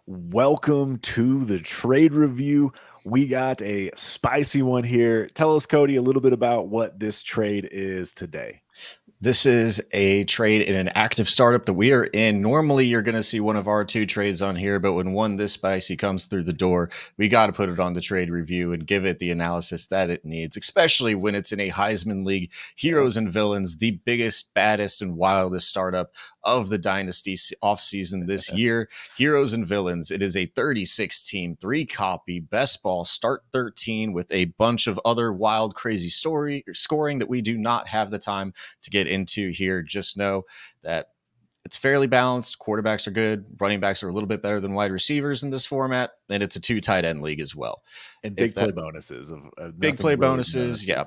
Welcome to the trade review. We got a spicy one here. Tell us, Cody, a little bit about what this trade is today. This is a trade in an active startup that we are in. Normally, you're going to see one of our two trades on here, but when one this spicy comes through the door, we got to put it on the trade review and give it the analysis that it needs, especially when it's in a Heisman League. Heroes and Villains, the biggest, baddest, and wildest startup of the Dynasty offseason this year. Heroes and Villains, it is a 36 team, 3-copy, best ball, start 13 with a bunch of other wild, crazy scoring that we do not have the time to get into here. Just know that it's fairly balanced. Quarterbacks are good. Running backs are a little bit better than wide receivers in this format. And it's a 2 tight end league as well. And If big play that bonuses of big play nothing really known. bonuses, yeah,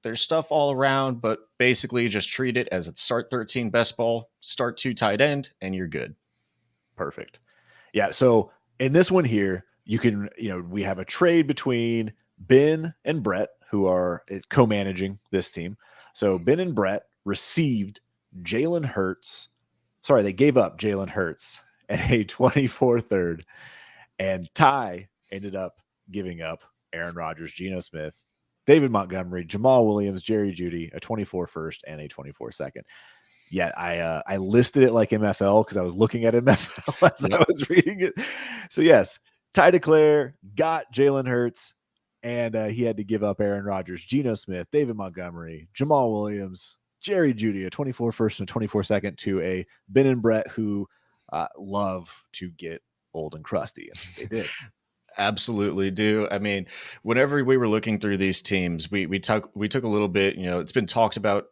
there's stuff all around, but basically just treat it as it's start 13 best ball, start 2 tight end, and you're good. Perfect. Yeah. So in this one here, we have a trade between Ben and Brett, who are co-managing this team. So Ben and Brett received Jalen Hurts. Sorry, they gave up Jalen Hurts and a 24 third. And Ty ended up giving up Aaron Rodgers, Geno Smith, David Montgomery, Jamal Williams, Jerry Jeudy, a 24 first and a 24 second. Yeah, I listed it like MFL because I was looking at MFL as I was reading it. So yes, Ty DeClaire got Jalen Hurts, and he had to give up Aaron Rodgers, Geno Smith, David Montgomery, Jamal Williams, Jerry Jeudy, a 24 first and a 24 second to a Ben and Brett who love to get old and crusty, and they did. Absolutely do. I mean, whenever we were looking through these teams, we took a little bit. It's been talked about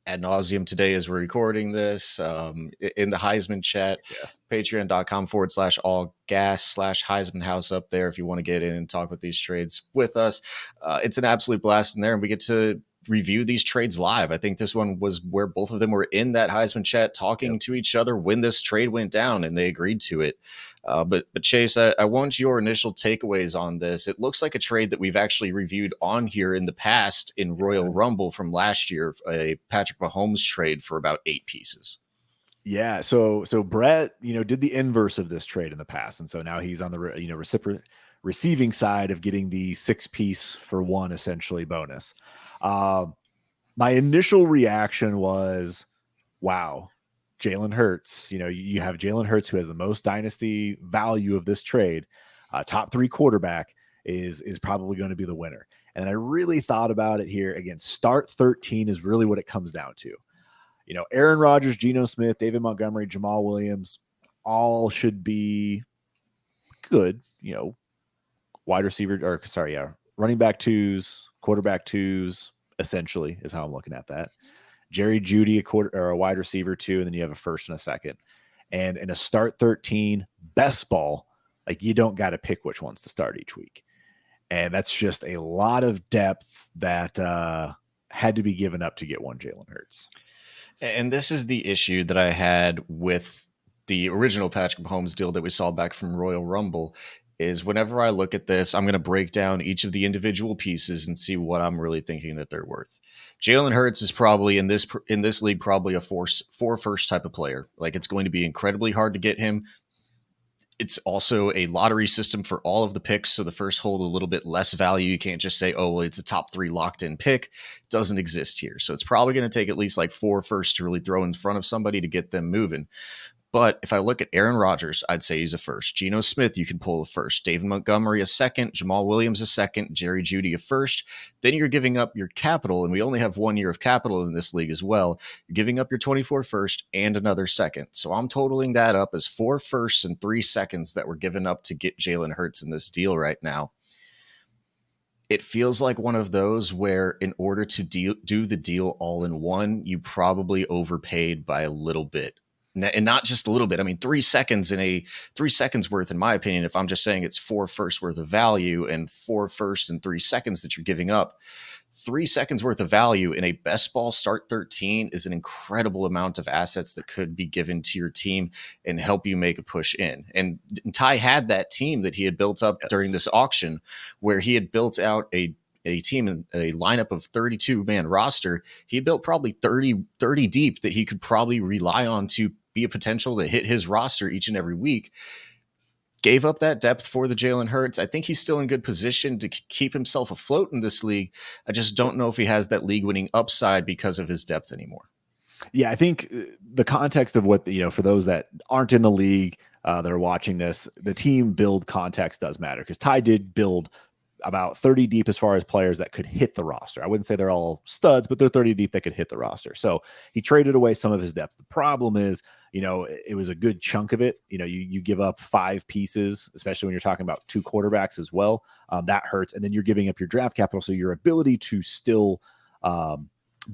ad nauseum today as we're recording this in the Heisman chat. Yeah. Patreon.com/all gas/Heisman House up there if you want to get in and talk with these trades with us. It's an absolute blast in there, and we get to review these trades live. I think this one was where both of them were in that Heisman chat talking to each other when this trade went down, and they agreed to it. But Chase, I want your initial takeaways on this. It looks like a trade that we've actually reviewed on here in the past in Royal Rumble from last year, a Patrick Mahomes trade for about 8 pieces. Yeah, so Brett, did the inverse of this trade in the past, and so now he's on the receiving side of getting the 6-piece for 1 essentially bonus. My initial reaction was, wow, Jalen Hurts. You have Jalen Hurts, who has the most dynasty value of this trade. Top 3 quarterback is probably going to be the winner. And I really thought about it here. Again, start 13 is really what it comes down to. Aaron Rodgers, Geno Smith, David Montgomery, Jamal Williams, all should be good. Wide receiver, running back 2s, quarterback 2s, essentially is how I'm looking at that. Jerry Jeudy, a wide receiver 2, and then you have a first and a second. And in a start 13 best ball, like, you don't got to pick which ones to start each week. And that's just a lot of depth that had to be given up to get one Jalen Hurts. And this is the issue that I had with the original Patrick Mahomes deal that we saw back from Royal Rumble. Is whenever I look at this, I'm going to break down each of the individual pieces and see what I'm really thinking that they're worth. Jalen Hurts is probably in this league probably a four first type of player. Like, it's going to be incredibly hard to get him. It's also a lottery system for all of the picks, so the first hold a little bit less value. You can't just say, oh, well, it's a top 3 locked in pick. It doesn't exist here. So it's probably going to take at least like 4 firsts to really throw in front of somebody to get them moving. But if I look at Aaron Rodgers, I'd say he's a first. Geno Smith, you can pull a first. David Montgomery, a second. Jamal Williams, a second. Jerry Jeudy, a first. Then you're giving up your capital, and we only have 1 year of capital in this league as well. You're giving up your 24 first and another second. So I'm totaling that up as 4 firsts and 3 seconds that were given up to get Jalen Hurts in this deal right now. It feels like one of those where in order to do the deal all in one, you probably overpaid by a little bit. And not just a little bit. I mean, 3 seconds worth, in my opinion, if I'm just saying it's 4 firsts worth of value and 4 firsts and 3 seconds that you're giving up, 3 seconds worth of value in a best ball start 13 is an incredible amount of assets that could be given to your team and help you make a push in. And Ty had that team that he had built up during this auction, where he had built out a team in a lineup of 32-man roster. He built probably 30 deep that he could probably rely on to be a potential to hit his roster each and every week. gave up that depth for the Jalen Hurts. I think he's still in good position to keep himself afloat in this league. I just don't know if he has that league winning upside because of his depth anymore. Yeah, I think the context of what, for those that aren't in the league that are watching this, the team build context does matter, because Ty did build about 30 deep as far as players that could hit the roster. I wouldn't say they're all studs, but they're 30 deep that could hit the roster. So he traded away some of his depth. The problem is, it was a good chunk of it. You give up 5 pieces, especially when you're talking about 2 quarterbacks as well. That hurts. And then you're giving up your draft capital. So your ability to still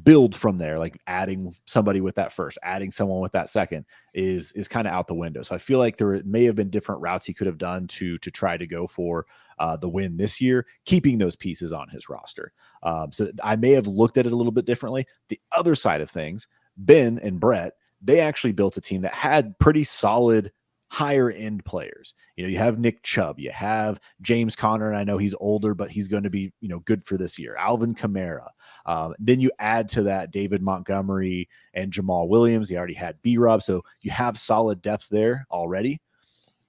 build from there, like adding somebody with that first, adding someone with that second, is kind of out the window. So I feel like there may have been different routes he could have done to try to go for the win this year, keeping those pieces on his roster. So I may have looked at it a little bit differently. The other side of things, Ben and Brett, they actually built a team that had pretty solid higher end players. You have Nick Chubb, you have James Conner, and I know he's older, but he's going to be, good for this year. Alvin Kamara. Then you add to that David Montgomery and Jamal Williams. He already had B-Rob. So you have solid depth there already.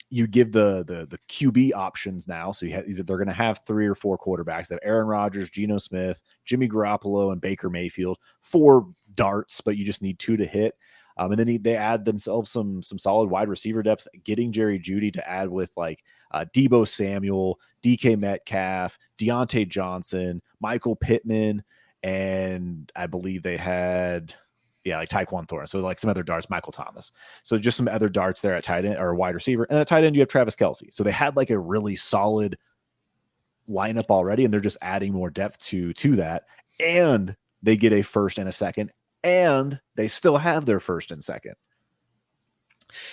You give the QB options now. So they're going to have 3 or 4 quarterbacks. They have Aaron Rodgers, Geno Smith, Jimmy Garoppolo, and Baker Mayfield. 4 darts, but you just need 2 to hit. And then they add themselves some solid wide receiver depth, getting Jerry Jeudy to add with like Debo Samuel, DK Metcalf, Deontay Johnson, Michael Pittman, and I believe they had, like Tyquan Thorne. So like some other darts, Michael Thomas. So just some other darts there at tight end or wide receiver. And at tight end, you have Travis Kelce. So they had like a really solid lineup already, and they're just adding more depth to that. And they get a first and a second, and they still have their first and second.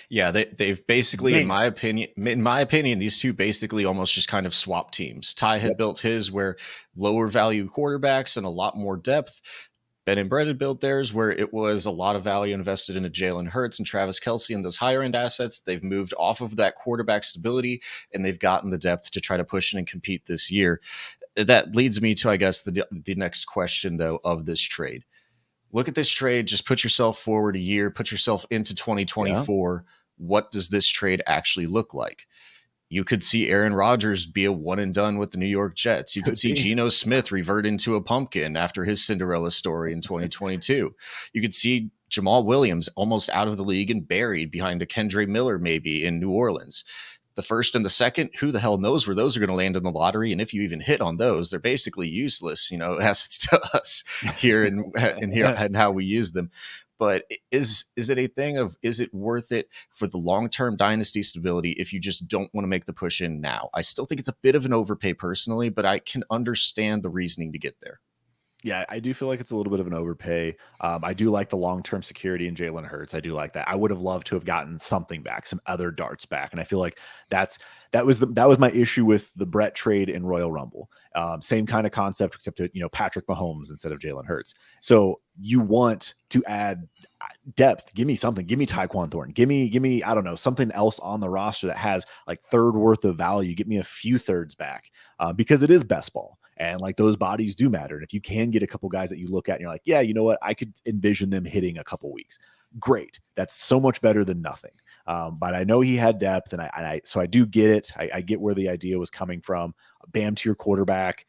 Yeah, they've basically, in my opinion, these two basically almost just kind of swap teams. Ty had built his where lower value quarterbacks and a lot more depth. Ben and Brett had built theirs where it was a lot of value invested into Jalen Hurts and Travis Kelce and those higher end assets. They've moved off of that quarterback stability, and they've gotten the depth to try to push in and compete this year. That leads me to, I guess, the next question, though, of this trade. Look at this trade. Just put yourself forward a year. Put yourself into 2024. Yeah. What does this trade actually look like? You could see Aaron Rodgers be a one and done with the New York Jets. You could see Geno Smith revert into a pumpkin after his Cinderella story in 2022. You could see Jamal Williams almost out of the league and buried behind a Kendre Miller maybe in New Orleans. The first and the second, who the hell knows where those are going to land in the lottery? And if you even hit on those, they're basically useless, as it's to us here and how we use them. But is it a thing of, is it worth it for the long-term dynasty stability if you just don't want to make the push in now? I still think it's a bit of an overpay personally, but I can understand the reasoning to get there. Yeah, I do feel like it's a little bit of an overpay. I do like the long-term security in Jalen Hurts. I do like that. I would have loved to have gotten something back, some other darts back. And I feel like that was my issue with the Brett trade in Royal Rumble. Same kind of concept, except Patrick Mahomes instead of Jalen Hurts. So you want to add depth. Give me something. Give me Tyquan Thorne. Give me, I don't know, something else on the roster that has like third worth of value. Get me a few thirds back because it is best ball. And like those bodies do matter. And if you can get a couple guys that you look at and you're like, yeah, you know what? I could envision them hitting a couple weeks. Great. That's so much better than nothing. But I know he had depth, and so I do get it. I get where the idea was coming from. Bam to your quarterback.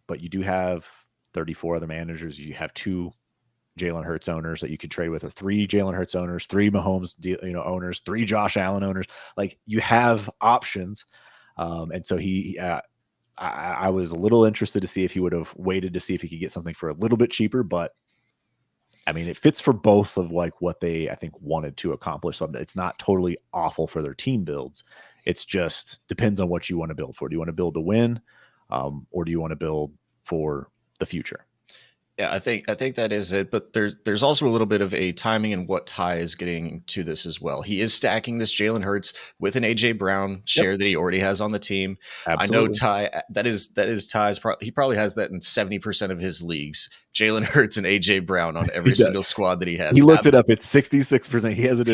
But you do have 34 other managers. You have 2 Jalen Hurts owners that you could trade with, or 3 Jalen Hurts owners, 3 Mahomes owners, 3 Josh Allen owners. Like you have options. And so I was a little interested to see if he would have waited to see if he could get something for a little bit cheaper, but I mean, it fits for both of like what they, I think, wanted to accomplish. So it's not totally awful for their team builds. It's just depends on what you want to build for. Do you want to build to win, or do you want to build for the future? Yeah, I think that is it. But there's also a little bit of a timing in what Ty is getting to this as well. He is stacking this Jalen Hurts with an AJ Brown share that he already has on the team. Absolutely. I know Ty. That is Ty's. He probably has that in 70% of his leagues. Jalen Hurts and AJ Brown on every single squad that he has. He looked it up. It's 66%. He has it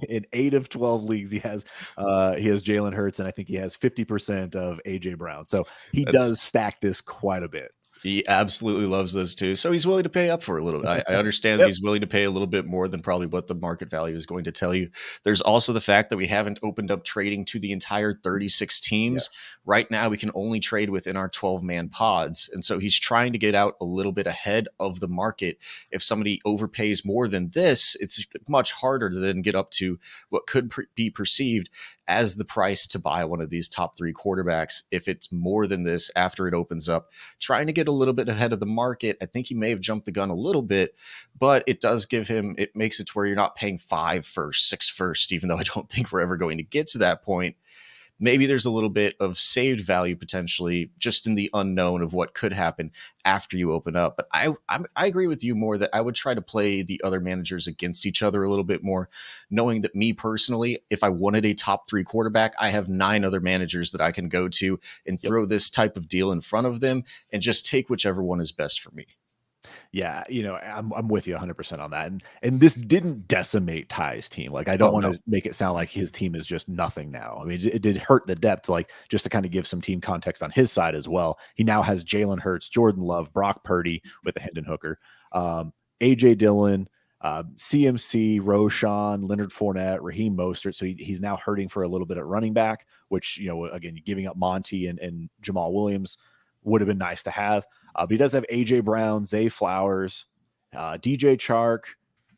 in 8 of 12 leagues. He has Jalen Hurts, and I think he has 50% of AJ Brown. So he does stack this quite a bit. He absolutely loves those too. So he's willing to pay up for a little. I understand that Yep. he's willing to pay a little bit more than probably what the market value is going to tell you. There's also the fact that we haven't opened up trading to the entire 36 teams. Yes. Right now, we can only trade within our 12-man pods. And so he's trying to get out a little bit ahead of the market. If somebody overpays more than this, it's much harder to then get up to what could be perceived as the price to buy one of these top 3 quarterbacks. If it's more than this after it opens up, trying to get a little bit ahead of the market. I think he may have jumped the gun a little bit, but it does give him, it makes it to where you're not paying 5 first, 6 first, even though I don't think we're ever going to get to that point. Maybe there's a little bit of saved value potentially just in the unknown of what could happen after you open up. But I agree with you more that I would try to play the other managers against each other a little bit more, knowing that me personally, if I wanted a top 3 quarterback, I have 9 other managers that I can go to and Yep. throw this type of deal in front of them and just take whichever one is best for me. Yeah, I'm with you 100% on that, and this didn't decimate Ty's team. Like, I don't Oh want no. to make it sound like his team is just nothing now. I mean, it did hurt the depth. Like, just to kind of give some team context on his side as well. He now has Jalen Hurts, Jordan Love, Brock Purdy with a Hendon Hooker, AJ Dillon, CMC, Roshan, Leonard Fournette, Raheem Mostert. So he's now hurting for a little bit at running back, which, again, giving up Monty and Jamal Williams would have been nice to have. But he does have AJ Brown, Zay Flowers, DJ Chark,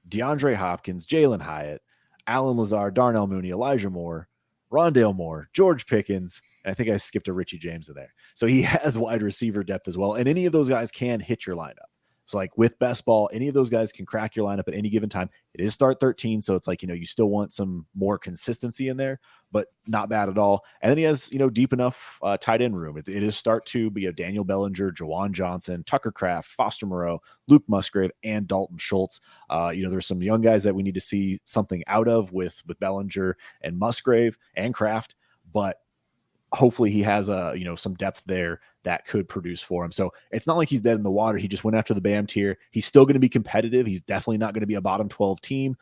DeAndre Hopkins, Jalen Hyatt, Alan Lazard, Darnell Mooney, Elijah Moore, Rondale Moore, George Pickens, and I think I skipped a Richie James in there. So he has wide receiver depth as well. And any of those guys can hit your lineup. So, like, with best ball, any of those guys can crack your lineup at any given time. It is start 13, so it's like, you still want some more consistency in there, but not bad at all. And then he has, deep enough tight end room. It is start 2, but you have Daniel Bellinger, Jawan Johnson, Tucker Kraft, Foster Moreau, Luke Musgrave, and Dalton Schultz. There's some young guys that we need to see something out of with Bellinger and Musgrave and Kraft, but hopefully he has some depth there that could produce for him. So it's not like he's dead in the water. He just went after the BAM tier. He's still going to be competitive. He's definitely not going to be a bottom 12 team,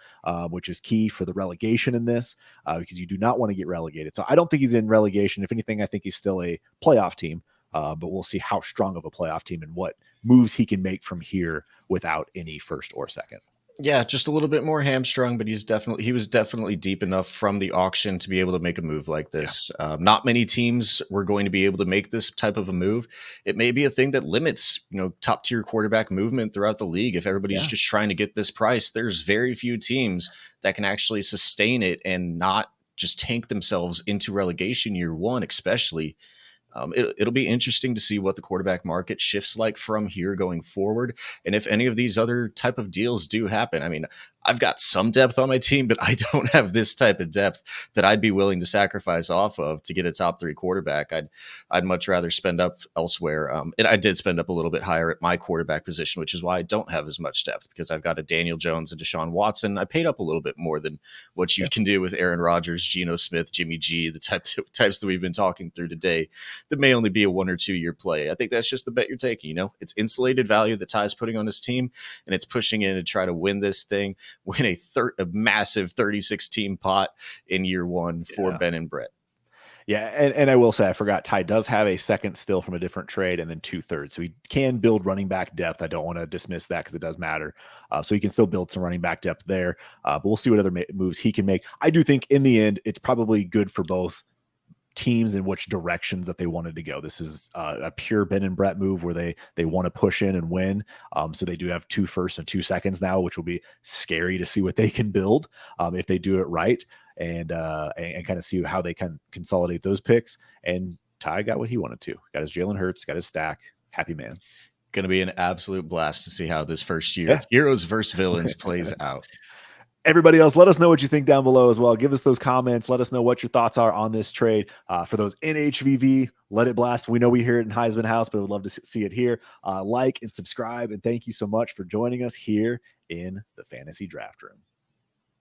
which is key for the relegation in this, because you do not want to get relegated. So I don't think he's in relegation. If anything, I think he's still a playoff team, but we'll see how strong of a playoff team and what moves he can make from here without any first or second. Yeah, just a little bit more hamstrung, but he was definitely deep enough from the auction to be able to make a move like this. Yeah. Not many teams were going to be able to make this type of a move. It may be a thing that limits, top tier quarterback movement throughout the league. If everybody's just trying to get this price, there's very few teams that can actually sustain it and not just tank themselves into relegation year 1, especially. It'll be interesting to see what the quarterback market shifts like from here going forward. And if any of these other type of deals do happen, I mean, I've got some depth on my team, but I don't have this type of depth that I'd be willing to sacrifice off of to get a top 3 quarterback. I'd much rather spend up elsewhere. And I did spend up a little bit higher at my quarterback position, which is why I don't have as much depth, because I've got a Daniel Jones and Deshaun Watson. I paid up a little bit more than what you can do with Aaron Rodgers, Geno Smith, Jimmy G, the types that we've been talking through today. That may only be a 1 or 2 year play. I think that's just the bet you're taking. It's insulated value that Ty's putting on his team, and it's pushing in to try to win this thing, win a massive 36 team pot in year 1 for Ben and Brett. Yeah, and I will say, I forgot, Ty does have a second still from a different trade and then 2/3. So he can build running back depth. I don't want to dismiss that because it does matter. So he can still build some running back depth there. But we'll see what other moves he can make. I do think in the end, it's probably good for both teams in which directions that they wanted to go. This is a pure Ben and Brett move where they want to push in and win. So they do have 2 firsts and 2 seconds now, which will be scary to see what they can build if they do it right, and kind of see how they can consolidate those picks. And Ty got what he wanted to. Got his Jalen Hurts, got his stack. Happy man. Going to be an absolute blast to see how this first year of Heroes versus Villains plays out. Everybody else, let us know what you think down below as well. Give us those comments. Let us know what your thoughts are on this trade. For those in HVV, let it blast. We know we hear it in Heisman House, but we'd love to see it here. Like and subscribe, and thank you so much for joining us here in the Fantasy Draft Room.